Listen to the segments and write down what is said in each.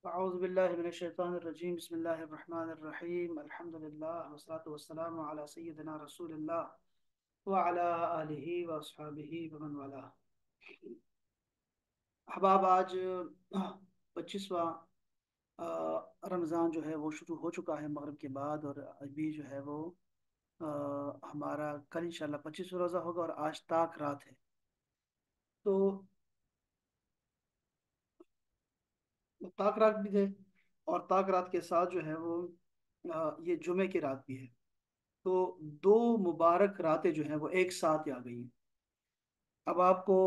أعوذ بالله من الشيطان الرجيم بسم الله الرحمن الرحيم الحمد لله والصلاة والسلام على سيدنا رسول الله وعلى آله وأصحابه ومن والاه. احباب، آج 25واں رمضان جو ہے وہ شروع ہو چکا ہے مغرب کے بعد، اور ابھی جو ہے وہ ہمارا کل انشاءاللہ 25واں روزہ ہوگا، اور آج تاک رات ہے. تو تاک رات بھی ہے، اور تاک رات کے ساتھ جو ہے وہ یہ جمعے کی رات بھی ہے. تو دو مبارک راتیں جو ہیں وہ ایک ساتھ آ گئی ہیں. اب آپ کو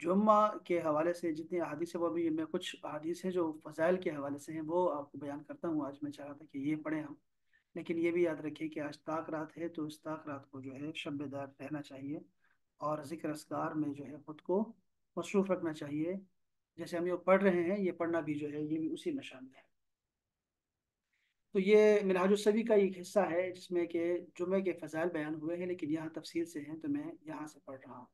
جمعہ کے حوالے سے جتنی احادیث ہیں، وہ بھی میں کچھ احادیث ہیں جو فضائل کے حوالے سے ہیں وہ آپ کو بیان کرتا ہوں. آج میں چاہ رہا تھا کہ یہ پڑھیں ہم، لیکن یہ بھی یاد رکھیے کہ آج طاق رات ہے، تو اس طاق رات کو جو ہے شب بیدار رہنا چاہیے، اور ذکر اذکار میں جو ہے خود کو مصروف رکھنا چاہیے. جیسے ہم یہ پڑھ رہے ہیں، یہ پڑھنا بھی جو ہے یہ بھی اسی میں شامل ہے. تو یہ منہاج السبی کا ایک حصہ ہے جس میں کہ جمعے کے فضائل بیان ہوئے ہیں، لیکن یہاں تفصیل سے ہیں تو میں یہاں سے پڑھ رہا ہوں.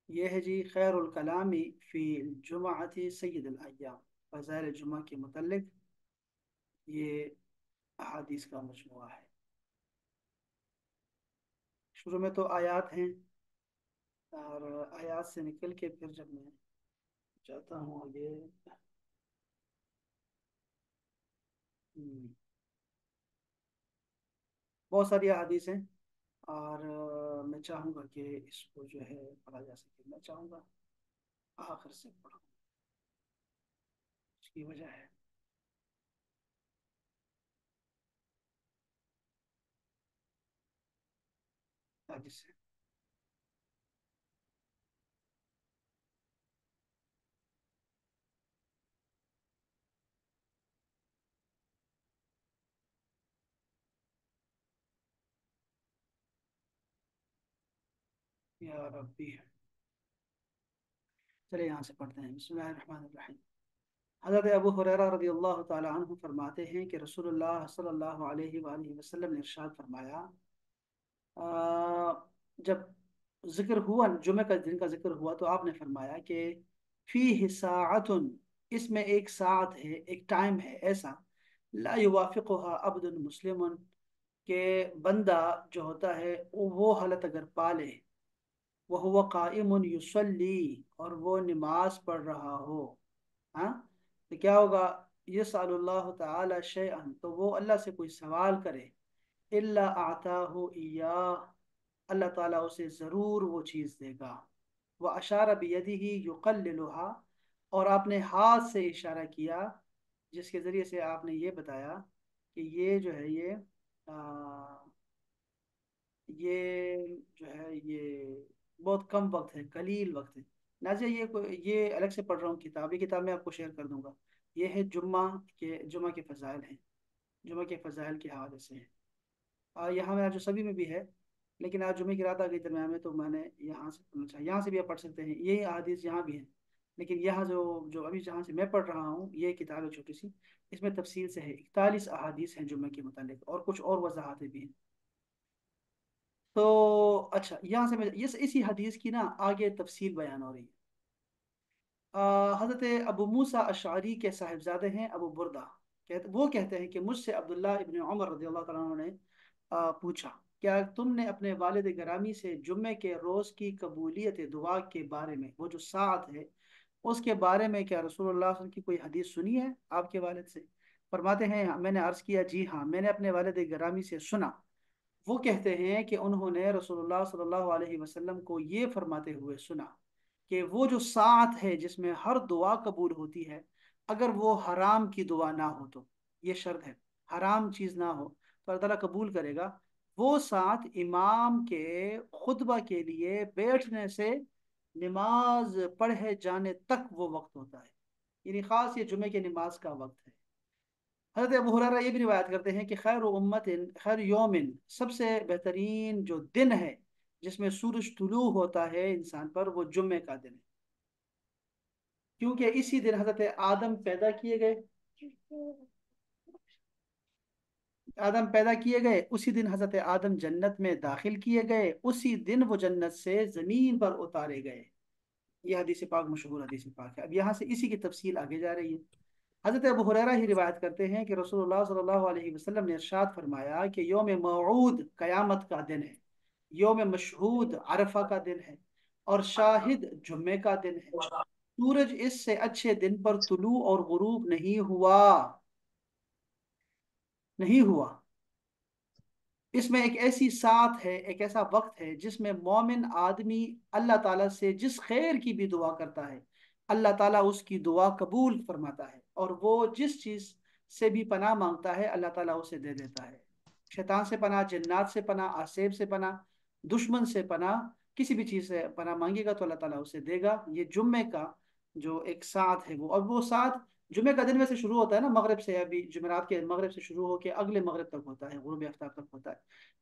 یہ ہے جی، خیر الکلامی فی الجمعۃ سید الایام، فضائل جمعہ کے متعلق یہ احادیث کا مجموعہ ہے. شروع میں تو آیات ہیں، اور آیات سے نکل کے پھر جب میں چاہتا ہوں یہ ہم، بہت ساری احادیث ہیں، اور میں چاہوں گا کہ اس کو جو ہے پڑھا جا سکے. میں چاہوں گا آخر سے پڑھوں. اس کی وجہ ہے حدیث سے. یا ربی. چلے یہاں سے پڑھتے ہیں. بسم اللہ الرحمن الرحیم. حضرت ابو ہریرہ رضی اللہ تعالی عنہ فرماتے ہیں کہ رسول اللہ صلی اللہ علیہ وآلہ وسلم نے ارشاد فرمایا، جب ذکر ہوا جمعہ کا دن کا ذکر ہوا تو آپ نے فرمایا کہ فیہ ساعت، اس میں ایک ساعت ہے، ایک ٹائم ہے ایسا، لا یوافقها عبد مسلم، کہ بندہ جو ہوتا ہے وہ حالت اگر پالے، وہ قائم یصلی، اور وہ نماز پڑھ رہا ہو، ہاں، تو کیا ہوگا؟ یسأل اللہ تعالی شیئا، تو وہ اللہ سے کوئی سوال کرے، الا اعطاہ ایاہ، اللہ تعالیٰ اسے ضرور وہ چیز دے گا. وہ اشارہ بیدہ یقللها، اور آپ نے ہاتھ سے اشارہ کیا جس کے ذریعے سے آپ نے یہ بتایا کہ یہ جو ہے یہ جو ہے یہ بہت کم وقت ہے، قلیل وقت ہے. ناظر یہ الگ سے پڑھ رہا ہوں کتاب، یہ کتاب میں آپ کو شیئر کر دوں گا. یہ ہے جمعہ کے فضائل ہیں، جمعہ کے فضائل کے حوالے سے ہیں. یہاں میں جو سبھی میں بھی ہے، لیکن آج جمعے کی رات آ گئی درمیان میں تو میں نے یہاں سے پڑھنا چاہا. یہاں سے بھی آپ پڑھ سکتے ہیں، یہی احادیث یہاں بھی ہیں، لیکن یہاں جو ابھی جہاں سے میں پڑھ رہا ہوں یہ کتاب ہے چھوٹی سی، اس میں تفصیل سے ہے. 41 احادیث ہیں جمعے کے متعلق، اور کچھ اور وضاحتیں بھی ہیں. تو اچھا، یہاں سے میں اسی حدیث کی نا آگے تفصیل بیان ہو رہی ہے. حضرت ابو موسیٰ اشعری کے صاحبزادے ہیں ابو بردہ، وہ کہتے ہیں کہ مجھ سے عبداللہ ابن عمر رضی اللہ تعالیٰ عنہ نے پوچھا، کیا تم نے اپنے والد گرامی سے جمعے کے روز کی قبولیت دعا کے بارے میں، وہ جو ساعت ہے اس کے بارے میں، کیا رسول اللہ صلی اللہ علیہ وسلم کی کوئی حدیث سنی ہے آپ کے والد سے؟ فرماتے ہیں میں نے عرض کیا، جی ہاں، میں نے اپنے والد گرامی سے سنا. وہ کہتے ہیں کہ انہوں نے رسول اللہ صلی اللہ علیہ وسلم کو یہ فرماتے ہوئے سنا کہ وہ جو ساعت ہے جس میں ہر دعا قبول ہوتی ہے، اگر وہ حرام کی دعا نہ ہو تو، یہ شرط ہے، حرام چیز نہ ہو تو اللہ تعالیٰ قبول کرے گا. وہ ساتھ امام کے خطبہ کے لیے بیٹھنے سے نماز پڑھے جانے تک وہ وقت ہوتا ہے، یعنی خاص یہ جمعے کے نماز کا وقت ہے. حضرت ابو ہریرہ یہ بھی روایت کرتے ہیں کہ خیر امت، خیر یومن، سب سے بہترین جو دن ہے جس میں سورج طلوع ہوتا ہے انسان پر، وہ جمعے کا دن ہے، کیونکہ اسی دن حضرت آدم پیدا کیے گئے. آدم پیدا کیے گئے اسی دن، حضرت آدم جنت میں داخل کیے گئے اسی دن، وہ جنت سے زمین پر اتارے گئے. یہ حدیث پاک مشہور حدیث پاک ہے. اب یہاں سے اسی کی تفصیل آگے جا رہی ہے. حضرت ابو ہریرہ ہی روایت کرتے ہیں کہ رسول اللہ صلی اللہ علیہ وسلم نے ارشاد فرمایا کہ یوم موعود قیامت کا دن ہے، یوم مشہود عرفہ کا دن ہے، اور شاہد جمعے کا دن ہے. سورج اس سے اچھے دن پر طلوع اور غروب نہیں ہوا. اس میں ایک ایسی ساتھ ہے، ایک ایسا وقت ہے جس میں مومن آدمی اللہ تعالیٰ سے جس خیر کی بھی دعا کرتا ہے، اللہ تعالیٰ اس کی دعا قبول فرماتا ہے، اور وہ جس چیز سے بھی پناہ مانگتا ہے اللہ تعالیٰ اسے دے دیتا ہے. شیطان سے پناہ، جنات سے پناہ، آسیب سے پناہ، دشمن سے پناہ، کسی بھی چیز سے پناہ مانگے گا تو اللہ تعالیٰ اسے دے گا. یہ جمعے کا جو ایک ساتھ ہے اور وہ ساتھ جمعے کا دن میں سے شروع ہوتا ہے نا، مغرب سے، ابھی جمعرات کے مغرب سے شروع ہو کے اگلے مغرب تک ہوتا ہے، غروب آفتاب تک ہوتا ہے.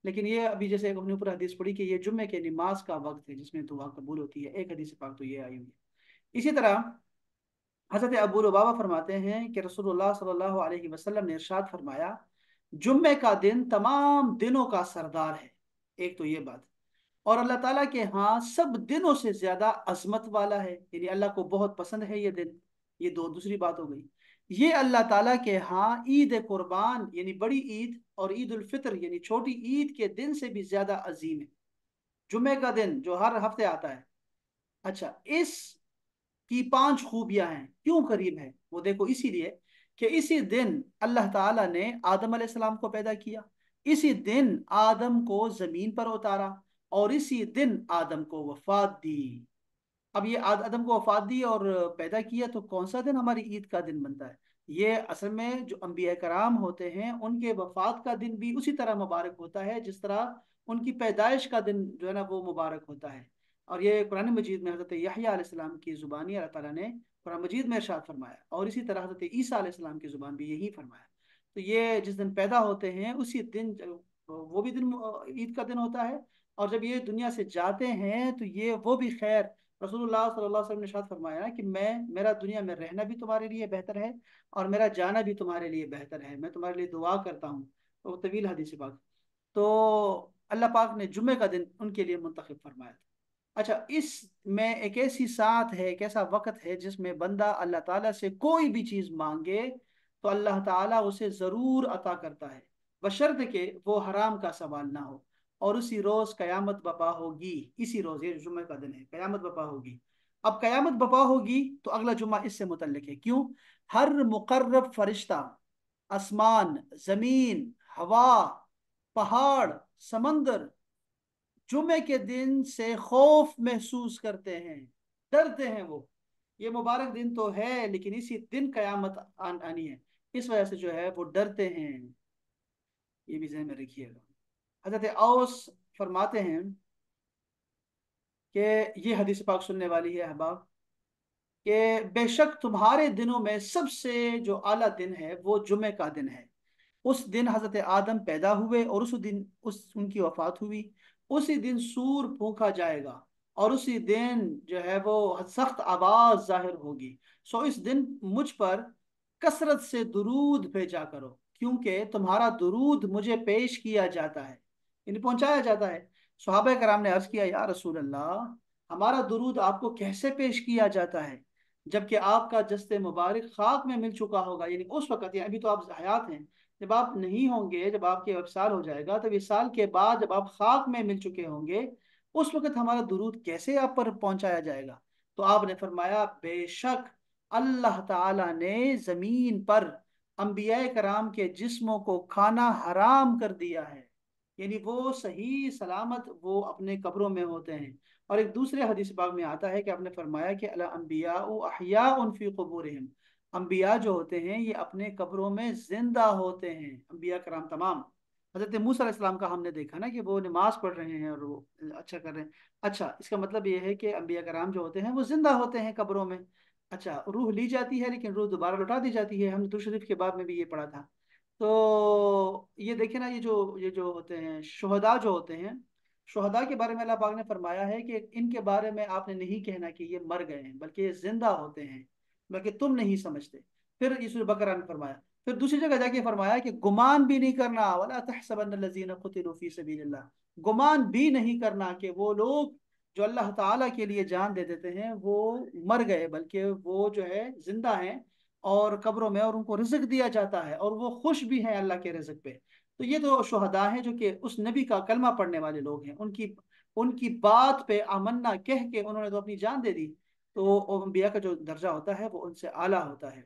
لیکن یہ ابھی جیسے ہم نے اوپر حدیث پڑھی کہ یہ جمعے کے نماز کا وقت ہے جس میں دعا قبول ہوتی ہے. ایک حدیث پاک تو یہ آئی ہوئی ہے. اسی طرح حضرت ابو لبابہ فرماتے ہیں کہ رسول اللہ صلی اللہ علیہ وسلم نے ارشاد فرمایا جمعے کا دن تمام دنوں کا سردار ہے. ایک تو یہ بات، اور اللہ تعالیٰ کے ہاں سب دنوں سے زیادہ عظمت والا ہے، یعنی اللہ کو بہت پسند ہے یہ دن. یہ دوسری بات ہو گئی. یہ اللہ تعالیٰ کے ہاں عید قربان یعنی بڑی عید اور عید الفطر یعنی چھوٹی عید کے دن سے بھی زیادہ عظیم ہے جمعے کا دن جو ہر ہفتے آتا ہے. اچھا، اس کی 5 خوبیاں ہیں. کیوں قریب ہے وہ دیکھو، اسی لیے کہ اسی دن اللہ تعالیٰ نے آدم علیہ السلام کو پیدا کیا، اسی دن آدم کو زمین پر اتارا، اور اسی دن آدم کو وفات دی. اب یہ آدم کو وفات دی اور پیدا کیا تو کون سا دن ہماری عید کا دن بنتا ہے؟ یہ اصل میں جو انبیاء کرام ہوتے ہیں ان کے وفات کا دن بھی اسی طرح مبارک ہوتا ہے جس طرح ان کی پیدائش کا دن جو ہے نا وہ مبارک ہوتا ہے. اور یہ قرآن مجید میں حضرت یحییٰ علیہ السلام کی زبانی اللہ تعالیٰ نے قرآن مجید میں ارشاد فرمایا، اور اسی طرح حضرت عیسیٰ علیہ السلام کی زبان بھی یہی فرمایا. تو یہ جس دن پیدا ہوتے ہیں اسی دن وہ بھی دن عید کا دن ہوتا ہے، اور جب یہ دنیا سے جاتے ہیں تو یہ وہ بھی خیر. رسول اللہ صلی اللہ علیہ وسلم نے ارشاد فرمایا کہ میرا دنیا میں رہنا بھی تمہارے لیے بہتر ہے اور میرا جانا بھی تمہارے لیے بہتر ہے، میں تمہارے لیے دعا کرتا ہوں. وہ طویل حدیث پاک. تو اللہ پاک نے جمعے کا دن ان کے لیے منتخب فرمایا تھا. اچھا، اس میں ایک ایسی ساتھ ہے، ایک ایسا وقت ہے جس میں بندہ اللہ تعالیٰ سے کوئی بھی چیز مانگے تو اللہ تعالیٰ اسے ضرور عطا کرتا ہے، بشرط کہ وہ حرام کا سوال نہ ہو. اور اسی روز قیامت بپا ہوگی. اسی روز، یہ جمعہ کا دن ہے، قیامت بپا ہوگی. اب قیامت بپا ہوگی تو اگلا جمعہ اس سے متعلق ہے. کیوں؟ ہر مقرب فرشتہ، آسمان، زمین، ہوا، پہاڑ، سمندر جمعے کے دن سے خوف محسوس کرتے ہیں، ڈرتے ہیں. وہ یہ مبارک دن تو ہے لیکن اسی دن قیامت آنی ہے، اس وجہ سے جو ہے وہ ڈرتے ہیں. یہ بھی ذہن میں رکھیے گا. حضرت اوس فرماتے ہیں کہ یہ حدیث پاک سننے والی ہے احباب، کہ بے شک تمہارے دنوں میں سب سے جو اعلیٰ دن ہے وہ جمعے کا دن ہے. اس دن حضرت آدم پیدا ہوئے اور اس دن ان کی وفات ہوئی. اسی دن سور پھونکا جائے گا اور اسی دن جو ہے وہ سخت آواز ظاہر ہوگی. سو اس دن مجھ پر کثرت سے درود بھیجا کرو، کیونکہ تمہارا درود مجھے پیش کیا جاتا ہے، یعنی پہنچایا جاتا ہے. صحابہ کرام نے عرض کیا یا رسول اللہ، ہمارا درود آپ کو کیسے پیش کیا جاتا ہے جبکہ آپ کا جسد مبارک خاک میں مل چکا ہوگا؟ یعنی اس وقت، یعنی ابھی تو آپ حیات ہیں، جب آپ نہیں ہوں گے، جب آپ کے وصال ہو جائے گا، تب وصال کے بعد جب آپ خاک میں مل چکے ہوں گے اس وقت ہمارا درود کیسے آپ پر پہنچایا جائے گا؟ تو آپ نے فرمایا بے شک اللہ تعالی نے زمین پر انبیاء کرام کے جسموں کو کھانا حرام کر دیا ہے، یعنی وہ صحیح سلامت وہ اپنے قبروں میں ہوتے ہیں. اور ایک دوسرے حدیث پاک میں آتا ہے کہ آپ نے فرمایا کہ الانبیاء احیاء فی قبورہم، انبیاء جو ہوتے ہیں یہ اپنے قبروں میں زندہ ہوتے ہیں، انبیاء کرام تمام. حضرت موسیٰ علیہ السلام کا ہم نے دیکھا نا کہ وہ نماز پڑھ رہے ہیں اور وہ اچھا کر رہے ہیں. اچھا، اس کا مطلب یہ ہے کہ انبیاء کرام جو ہوتے ہیں وہ زندہ ہوتے ہیں قبروں میں. اچھا، روح لی جاتی ہے لیکن روح دوبارہ لوٹا دی جاتی ہے، ہم نے درود شریف کے باب میں بھی یہ پڑھا تھا. تو یہ دیکھیں نا، یہ جو ہوتے ہیں شہداء جو ہوتے ہیں، شہداء کے بارے میں اللہ پاک نے فرمایا ہے کہ ان کے بارے میں آپ نے نہیں کہنا کہ یہ مر گئے ہیں، بلکہ یہ زندہ ہوتے ہیں، بلکہ تم نہیں سمجھتے. پھر یہ سورہ بقرہ میں فرمایا، پھر دوسری جگہ جا کے فرمایا کہ گمان بھی نہیں کرنا، ولا تحسبن الذین قتلوا فی سبیل اللہ، گمان بھی نہیں کرنا کہ وہ لوگ جو اللہ تعالیٰ کے لیے جان دے دیتے ہیں وہ مر گئے، بلکہ وہ جو ہے زندہ ہیں اور قبروں میں، اور ان کو رزق دیا جاتا ہے اور وہ خوش بھی ہیں اللہ کے رزق پہ۔ تو یہ تو شہداء ہیں جو کہ اس نبی کا کلمہ پڑھنے والے لوگ ہیں، ان کی بات پہ آمنا کہہ کے انہوں نے تو اپنی جان دے دی۔ تو انبیاء کا جو درجہ ہوتا ہے وہ ان سے اعلیٰ ہوتا ہے۔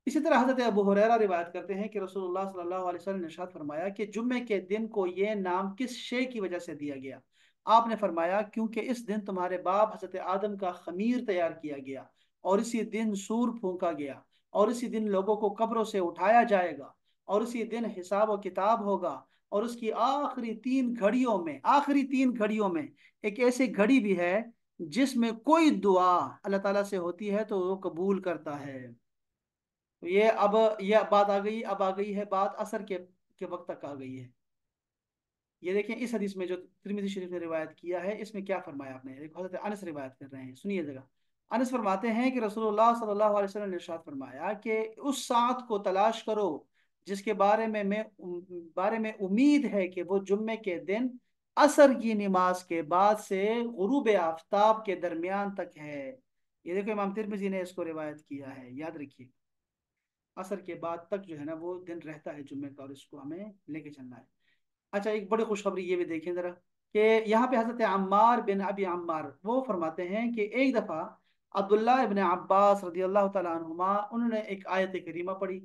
اسی طرح حضرت ابو ہریرہ روایت کرتے ہیں کہ رسول اللہ صلی اللہ علیہ وسلم نے ارشاد فرمایا کہ جمعے کے دن کو یہ نام کس شے کی وجہ سے دیا گیا؟ آپ نے فرمایا کیونکہ اس دن تمہارے باپ حضرت آدم کا خمیر تیار کیا گیا، اور اسی دن سور پھونکا گیا، اور اسی دن لوگوں کو قبروں سے اٹھایا جائے گا، اور اسی دن حساب و کتاب ہوگا، اور اس کی آخری 3 گھڑیوں میں ایک ایسی گھڑی بھی ہے جس میں کوئی دعا اللہ تعالیٰ سے ہوتی ہے تو وہ قبول کرتا ہے۔ تو یہ بات آ گئی، اب آ گئی ہے بات عصر کے وقت تک آ گئی ہے۔ یہ دیکھیں اس حدیث میں جو ترمذی شریف نے روایت کیا ہے، اس میں کیا فرمایا آپ نے؟ دیکھو حضرت انس روایت کر رہے ہیں، سنیے ذرا۔ انس فرماتے ہیں کہ رسول اللہ صلی اللہ علیہ وسلم نے ارشاد فرمایا کہ اس ساعت کو تلاش کرو جس کے بارے میں امید ہے کہ وہ جمعے کے دن عصر کی نماز کے بعد سے غروب آفتاب کے درمیان تک ہے۔ یہ دیکھو امام ترمذی نے اس کو روایت کیا ہے، یاد رکھیے۔ عصر کے بعد تک جو ہے نا وہ دن رہتا ہے جمعے کا، اور اس کو ہمیں لے کے چلنا ہے۔ اچھا، ایک بڑی خوشخبری یہ بھی دیکھیں ذرا، کہ یہاں پہ حضرت عمار بن ابی عمار وہ فرماتے ہیں کہ ایک دفعہ عبداللہ ابن عباس رضی اللہ تعالیٰ عنہما انہوں نے ایک آیت کریمہ پڑھی۔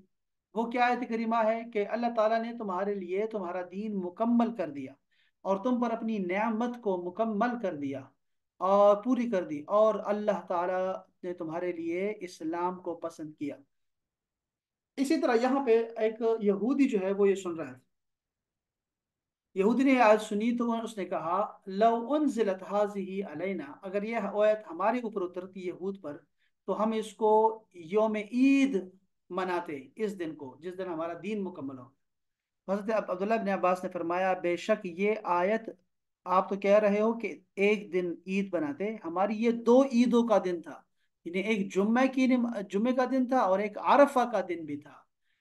وہ کیا آیت کریمہ ہے؟ کہ اللہ تعالیٰ نے تمہارے لیے تمہارا دین مکمل کر دیا، اور تم پر اپنی نعمت کو مکمل کر دیا اور پوری کر دی، اور اللہ تعالیٰ نے تمہارے لیے اسلام کو پسند کیا۔ اسی طرح یہاں پہ ایک یہودی جو ہے وہ یہ سن رہا ہے، یہودی نے آج سنی تو اس نے کہا لو انزلت هذه علینا، اگر یہ آیت ہمارے اوپر اترتی یہود پر تو ہم اس کو یوم عید مناتے، اس دن کو جس دن ہمارا دین مکمل ہو۔ حضرت عبداللہ بن عباس نے فرمایا بے شک یہ آیت، آپ تو کہہ رہے ہو کہ ایک دن عید بناتے، ہماری یہ 2 عیدوں کا دن تھا، یعنی ایک جمعے کا دن تھا اور ایک عرفہ کا دن بھی تھا۔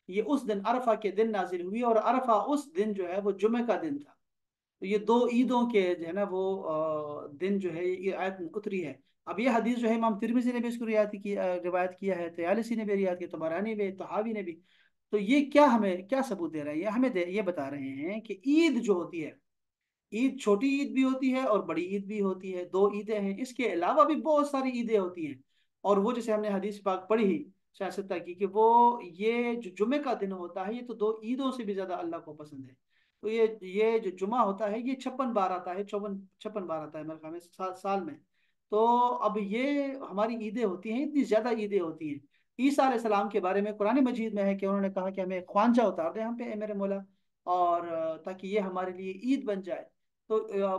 یہ اس دن عرفہ کے دن نازل ہوئی، اور عرفہ اس دن جو ہے وہ جمعے کا دن تھا۔ تو یہ 2 عیدوں کے جو ہے نا وہ دن جو ہے یہ آیت اتری ہے۔ اب یہ حدیث جو ہے امام ترمذی نے بھی اس کو روایت کیا ہے، طیالسی نے بھی روایت کیا، طبرانی بھی، طحاوی نے بھی۔ تو یہ کیا ہمیں کیا ثبوت دے رہا ہے؟ یہ ہمیں یہ بتا رہے ہیں کہ عید جو ہوتی ہے، عید چھوٹی عید بھی ہوتی ہے اور بڑی عید بھی ہوتی ہے، 2 عیدیں ہیں، اس کے علاوہ بھی بہت ساری عیدیں ہوتی ہیں۔ اور وہ جیسے ہم نے حدیث پاک پڑھی ہی شاستہ کی کہ وہ یہ جو جمعے کا دن ہوتا ہے یہ تو 2 عیدوں سے بھی زیادہ اللہ کو پسند ہے۔ تو یہ جو جمعہ ہوتا ہے یہ 56 بار آتا ہے، 56 بار آتا ہے میرے خیال میں سال میں۔ تو اب یہ ہماری عیدیں ہوتی ہیں، اتنی زیادہ عیدیں ہوتی ہیں۔ عیسیٰ علیہ السلام کے بارے میں قرآن مجید میں ہے کہ انہوں نے کہا کہ ہمیں خوانچہ اتار دے ہم پہ اے میرے مولا، اور تاکہ یہ ہمارے لیے عید بن جائے۔ تو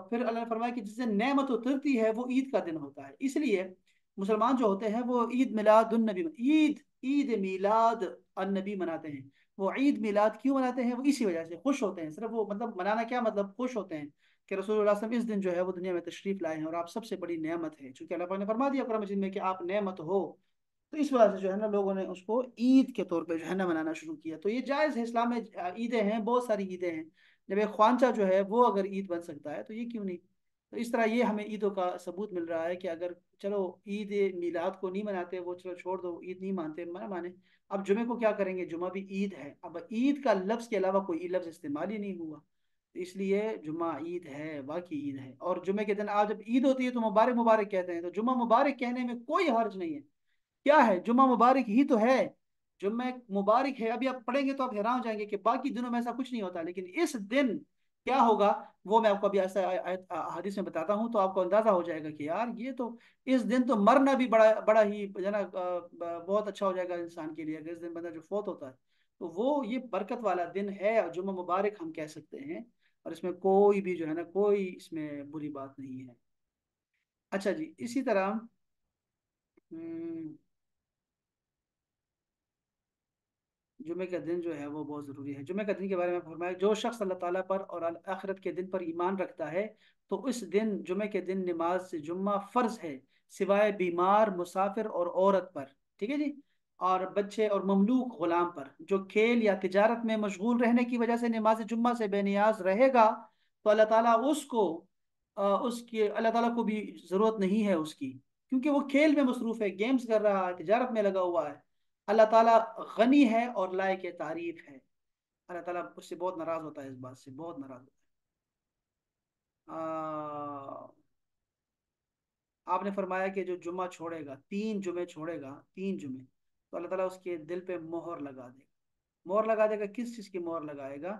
پھر اللہ نے فرمایا کہ جس دن نعمت اترتی ہے وہ عید کا دن ہوتا ہے۔ اس لیے مسلمان جو ہوتے ہیں وہ عید میلاد النبی مناتے ہیں۔ وہ عید میلاد کیوں مناتے ہیں؟ وہ اسی وجہ سے خوش ہوتے ہیں، صرف وہ مطلب منانا کیا مطلب خوش ہوتے ہیں کہ رسول اللہ صلی اللہ علیہ وسلم اس دن جو ہے وہ دنیا میں تشریف لائے ہیں، اور آپ سب سے بڑی نعمت ہے، چونکہ اللہ پاک نے فرما دیا قرآن مجید میں کہ آپ نعمت ہو۔ تو اس وجہ سے جو ہے نا لوگوں نے اس کو عید کے طور پہ جو ہے نا منانا شروع کیا۔ تو یہ جائز ہے، اسلام میں عیدیں ہیں، بہت ساری عیدیں ہیں۔ جب ایک خوانچہ جو ہے وہ اگر عید بن سکتا ہے تو یہ کیوں نہیں؟ تو اس طرح یہ ہمیں عیدوں کا ثبوت مل رہا ہے کہ اگر چلو عید میلاد کو نہیں مناتے، وہ چلو چھوڑ دو، عید نہیں مانتے، نہ مانے، اب جمعے کو کیا کریں گے؟ جمعہ بھی عید ہے، اب عید کا لفظ کے علاوہ کوئی لفظ استعمال ہی نہیں ہوا، اس لیے جمعہ عید ہے، واقعی عید ہے۔ اور جمعے کے دن آج جب عید ہوتی ہے تو مبارک مبارک کہتے ہیں، تو جمعہ مبارک کہنے میں کوئی حرج نہیں ہے۔ کیا ہے؟ جمعہ مبارک ہی تو ہے، جمعہ مبارک ہے۔ ابھی آپ پڑھیں گے تو آپ حیران ہو جائیں گے کہ باقی دنوں میں ایسا کچھ نہیں ہوتا، لیکن اس دن کیا ہوگا وہ میں آپ کو ابھی ایسا حدیث میں بتاتا ہوں تو آپ کو اندازہ ہو جائے گا کہ یار یہ تو اس دن تو مرنا بھی بڑا بڑا ہی جو ہے نا بہت اچھا ہو جائے گا انسان کے لیے، اگر اس دن بندہ جو فوت ہوتا ہے تو وہ یہ برکت والا دن ہے، اور جمعہ مبارک ہم کہہ سکتے ہیں، اور اس میں کوئی بھی جو ہے نا کوئی اس میں بری بات نہیں ہے۔ اچھا جی، اسی طرح جمعے کا دن جو ہے وہ بہت ضروری ہے۔ جمعے کا دن کے بارے میں فرمایا جو شخص اللہ تعالیٰ پر اور آخرت کے دن پر ایمان رکھتا ہے تو اس دن جمعے کے دن نماز سے جمعہ فرض ہے، سوائے بیمار، مسافر اور عورت پر، ٹھیک ہے جی، اور بچے اور مملوک غلام پر۔ جو کھیل یا تجارت میں مشغول رہنے کی وجہ سے نماز جمعہ سے بے نیاز رہے گا تو اللہ تعالیٰ اس کو اس کی اللہ تعالیٰ کو بھی ضرورت نہیں ہے اس کی، کیونکہ وہ کھیل میں مصروف ہے، گیمز کر رہا ہے، تجارت میں لگا ہوا ہے۔ اللہ تعالیٰ غنی ہے اور لائق تعریف ہے۔ اللہ تعالیٰ اس سے بہت ناراض ہوتا ہے، اس بات سے بہت ناراض ہوتا ہے۔ آپ نے فرمایا کہ جو جمعہ چھوڑے گا، 3 جمعے چھوڑے گا، 3 جمعے، تو اللہ تعالیٰ اس کے دل پہ مہر لگا دے گا۔ مہر لگا دے گا، کس چیز کی مہر لگائے گا؟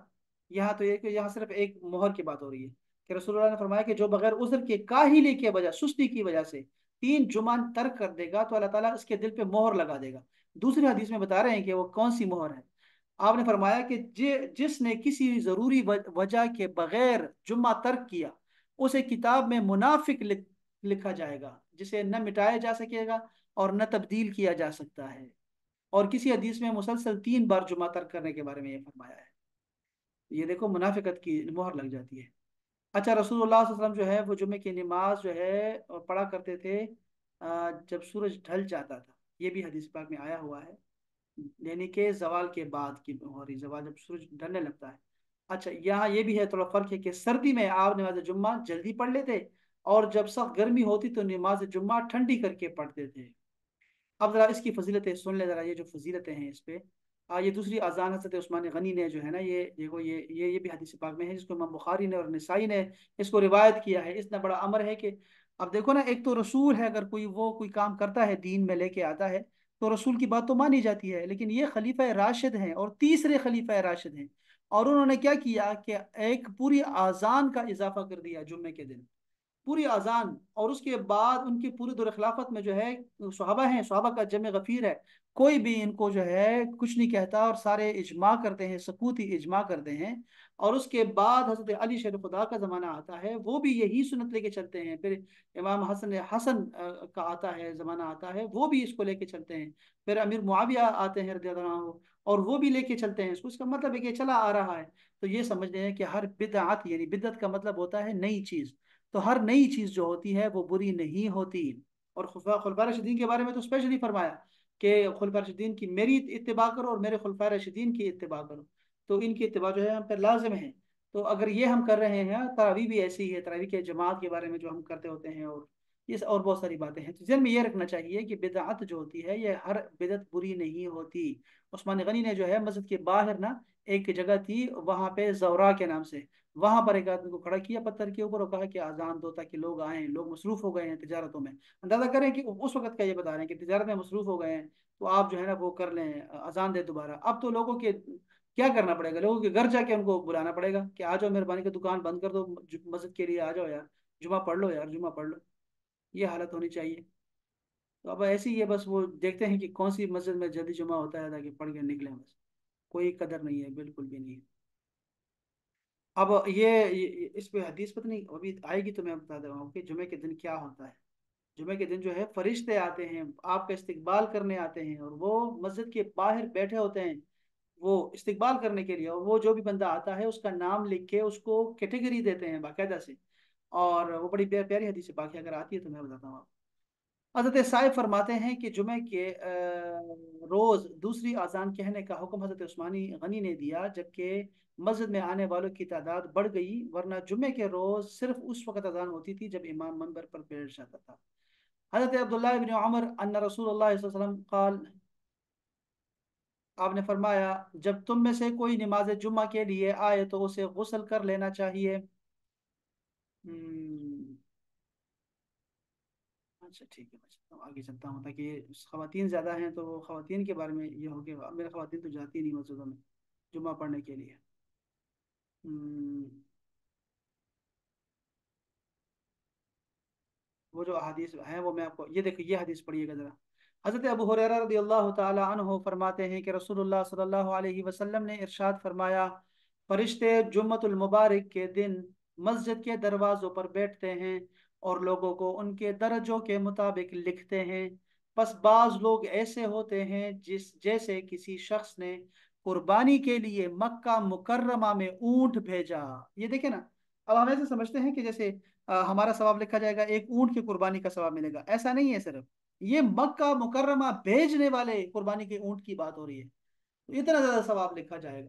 یہاں تو یہ کہ یہاں صرف ایک مہر کی بات ہو رہی ہے کہ رسول اللہ نے فرمایا کہ جو بغیر عذر کے، کاہلی کی وجہ، سستی کی وجہ سے 3 جمعہ ترک کر دے گا تو اللہ تعالیٰ اس کے دل پہ مہر لگا دے گا۔ دوسری حدیث میں بتا رہے ہیں کہ وہ کون سی مہر ہے۔ آپ نے فرمایا کہ جس نے کسی ضروری وجہ کے بغیر جمعہ ترک کیا، اسے کتاب میں منافق لکھا جائے گا، جسے نہ مٹایا جا سکے گا اور نہ تبدیل کیا جا سکتا ہے۔ اور کسی حدیث میں مسلسل 3 بار جمعہ ترک کرنے کے بارے میں یہ فرمایا ہے۔ یہ دیکھو منافقت کی مہر لگ جاتی ہے۔ اچھا، رسول اللہ صلی اللہ علیہ وسلم جو ہے وہ جمعے کی نماز جو ہے پڑھا کرتے تھے جب سورج ڈھل جاتا تھا، یہ بھی حدیث پاک میں آیا ہوا ہے، یعنی کہ زوال کے بعد کی ہو رہی، زوال جب سورج ڈھلنے لگتا ہے۔ اچھا، یہاں یہ بھی ہے تھوڑا فرق ہے کہ سردی میں آپ نماز جمعہ جلدی پڑھ لیتے، اور جب سخت گرمی ہوتی تو نماز جمعہ ٹھنڈی کر کے پڑھتے تھے۔ اب ذرا اس کی فضیلتیں سن لیں، ذرا یہ جو فضیلتیں ہیں اس پہ۔ یہ دوسری اذان حضرت عثمان غنی نے جو ہے نا، یہ دیکھو، یہ بھی حدیث پاک میں ہے، جس کو امام بخاری نے اور نسائی نے اس کو روایت کیا ہے۔ اتنا بڑا امر ہے کہ اب دیکھو نا، ایک تو رسول ہے، اگر کوئی کام کرتا ہے دین میں لے کے آتا ہے تو رسول کی بات تو مانی جاتی ہے، لیکن یہ خلیفہ راشد ہیں اور تیسرے خلیفہ راشد ہیں، اور انہوں نے کیا کیا کہ ایک پوری اذان کا اضافہ کر دیا جمعے کے دن، پوری اذان۔ اور اس کے بعد ان کی پوری دور خلافت میں جو ہے صحابہ ہیں، صحابہ کا جمع غفیر ہے، کوئی بھی ان کو جو ہے کچھ نہیں کہتا، اور سارے اجماع کرتے ہیں، سکوتی اجماع کرتے ہیں۔ اور اس کے بعد حضرت علی شیر خدا کا زمانہ آتا ہے، وہ بھی یہی سنت لے کے چلتے ہیں۔ پھر امام حسن کا آتا ہے، زمانہ آتا ہے، وہ بھی اس کو لے کے چلتے ہیں۔ پھر امیر معاویہ آتے ہیں رضی اللہ عنہ، اور وہ بھی لے کے چلتے ہیں اس کا مطلب ہے کہ چلا آ رہا ہے۔ تو یہ سمجھتے ہیں کہ ہر بدعت، یعنی بدعت کا مطلب ہوتا ہے نئی چیز، تو ہر نئی چیز جو ہوتی ہے وہ بری نہیں ہوتی۔ اور خلفاء راشدین کے بارے میں تو اسپیشلی فرمایا کہ خلفاء راشدین کی میری اتباع کرو اور میرے خلفاء راشدین کی اتباع کرو، تو ان کی اتباع جو ہے ہم پر لازم ہے۔ تو اگر یہ ہم کر رہے ہیں، تراویح بھی ایسی ہی ہے، تراویح کے جماعت کے بارے میں جو ہم کرتے ہوتے ہیں، اور یہ اور بہت ساری باتیں ہیں، تو ذہن میں یہ رکھنا چاہیے کہ بدعت جو ہوتی ہے یہ ہر بدعت بری نہیں ہوتی۔ عثمان غنی نے جو ہے مسجد کے باہر نا ایک جگہ تھی وہاں پہ زورا کے نام سے، وہاں پر ایک آدمی کو کھڑا کیا پتھر کے اوپر اور کہا کہ اذان دو تاکہ لوگ آئیں، لوگ مصروف ہو گئے ہیں تجارتوں میں۔ اندازہ کریں کہ اس وقت کا یہ بتا رہے ہیں کہ تجارت میں مصروف ہو گئے ہیں، تو آپ جو ہے نا وہ کر لیں، اذان دے دوبارہ۔ اب تو لوگوں کے کیا کرنا پڑے گا، لوگوں کے گھر جا کے ان کو بلانا پڑے گا کہ آ جاؤ، مہربانی کا دکان بند کر دو، مسجد کے لیے آ جاؤ یار، جمعہ پڑھ لو یار، جمعہ پڑھ لو۔ یہ حالت ہونی چاہیے۔ تو اب ایسی ہی ہے، بس وہ دیکھتے ہیں کہ کون سی مسجد میں جلدی جمعہ ہوتا ہے تاکہ پڑھ کے نکلیں، بس کوئی قدر نہیں ہے، بالکل بھی نہیں ہے۔ اب اس پہ حدیث پتہ نہیں ابھی آئے گی تو میں بتا دے رہا ہوں کہ جمعے کے دن کیا ہوتا ہے۔ جمعے کے دن جو ہے فرشتے آتے ہیں، آپ کا استقبال کرنے آتے ہیں، اور وہ مسجد کے باہر بیٹھے ہوتے ہیں وہ استقبال کرنے کے لیے، اور وہ جو بھی بندہ آتا ہے اس کا نام لکھ کے اس کو کیٹیگری دیتے ہیں باقاعدہ سے۔ اور وہ بڑی پیاری حدیث ہے، باقی اگر آتی ہے تو میں بتاتا ہوں آپ۔ حضرت صاحب فرماتے ہیں کہ جمعے کے روز دوسری اذان کہنے کا حکم حضرت عثمانی غنی نے دیا، جبکہ مسجد میں آنے والوں کی تعداد بڑھ گئی، ورنہ جمعے کے روز صرف اس وقت اذان ہوتی تھی جب امام منبر پر بیٹھ جاتا تھا۔ حضرت عبداللہ ابن عمر ان رسول اللہ صلی اللہ علیہ وسلم قال، آپ نے فرمایا جب تم میں سے کوئی نماز جمعہ کے لیے آئے تو اسے غسل کر لینا چاہیے۔ ہم، اچھا ٹھیک ہے، میں آگے چلتا ہوں تاکہ خواتین زیادہ ہیں تو وہ خواتین کے بارے میں یہ ہوگا، میرے خواتین تو جاتی نہیں مسجدوں میں جمعہ پڑھنے کے لیے۔ ہم، وہ جو حدیث ہیں وہ میں آپ کو یہ دیکھیں، یہ حدیث پڑھیے گا ذرا۔ حضرت ابو ہریرہ رضی اللہ تعالی عنہ فرماتے ہیں کہ رسول اللہ صلی اللہ علیہ وسلم نے ارشاد فرمایا، فرشتے جمعۃ المبارک کے دن مسجد کے دروازوں پر بیٹھتے ہیں اور لوگوں کو ان کے درجوں کے مطابق لکھتے ہیں۔ پس بعض لوگ ایسے ہوتے ہیں جیسے کسی شخص نے قربانی کے لیے مکہ مکرمہ میں اونٹ بھیجا۔ یہ دیکھیں نا، اب ہم ایسے سمجھتے ہیں کہ جیسے ہمارا ثواب لکھا جائے گا، ایک اونٹ کی قربانی کا ثواب ملے گا، ایسا نہیں ہے، صرف یہ مکہ مکرمہ بھیجنے والے قربانی کے اونٹ کی بات ہو رہی ہے، تو اتنا زیادہ ثواب لکھا جائے گا۔